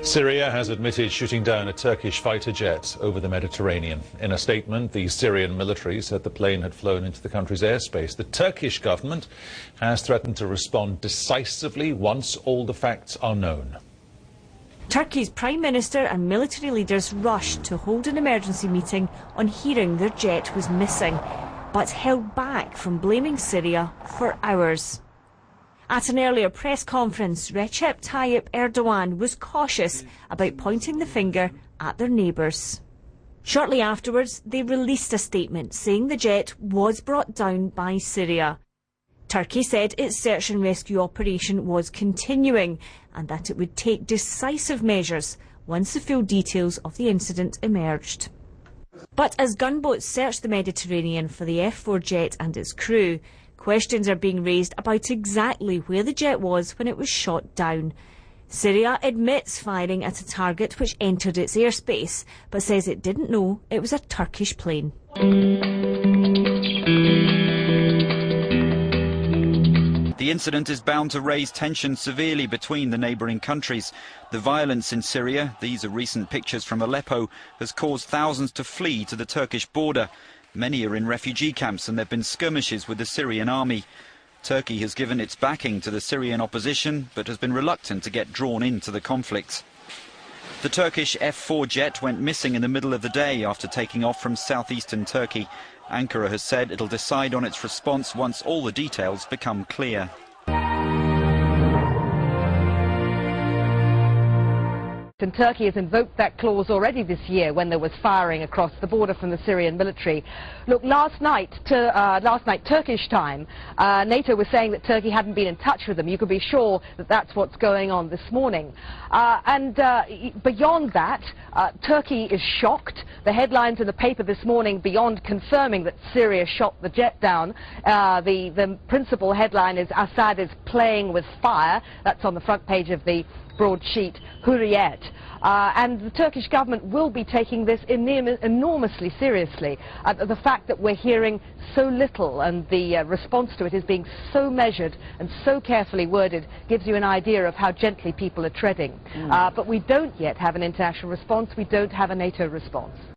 Syria has admitted shooting down a Turkish fighter jet over the Mediterranean. In a statement, the Syrian military said the plane had flown into the country's airspace. The Turkish government has threatened to respond decisively once all the facts are known. Turkey's Prime Minister and military leaders rushed to hold an emergency meeting on hearing their jet was missing, but held back from blaming Syria for hours. At an earlier press conference, Recep Tayyip Erdogan was cautious about pointing the finger at their neighbours. Shortly afterwards, they released a statement saying the jet was brought down by Syria. Turkey said its search and rescue operation was continuing and that it would take decisive measures once the full details of the incident emerged. But as gunboats searched the Mediterranean for the F-4 jet and its crew, questions are being raised about exactly where the jet was when it was shot down. Syria admits firing at a target which entered its airspace, but says it didn't know it was a Turkish plane. The incident is bound to raise tension severely between the neighbouring countries. The violence in Syria, these are recent pictures from Aleppo, has caused thousands to flee to the Turkish border. Many are in refugee camps and there have been skirmishes with the Syrian army. Turkey has given its backing to the Syrian opposition but has been reluctant to get drawn into the conflict. The Turkish F-4 jet went missing in the middle of the day after taking off from southeastern Turkey. Ankara has said it'll decide on its response once all the details become clear. And Turkey has invoked that clause already this year when there was firing across the border from the Syrian military. Look, last night, Turkish time, NATO was saying that Turkey hadn't been in touch with them. You can be sure that that's what's going on this morning. Beyond that, Turkey is shocked. The headlines in the paper this morning, beyond confirming that Syria shot the jet down, the principal headline is Assad is playing with fire. That's on the front page of the broadsheet Hurriyet. And the Turkish government will be taking this enormously seriously. The fact that we're hearing so little and the response to it is being so measured and so carefully worded gives you an idea of how gently people are treading. But we don't yet have an international response. We don't have a NATO response.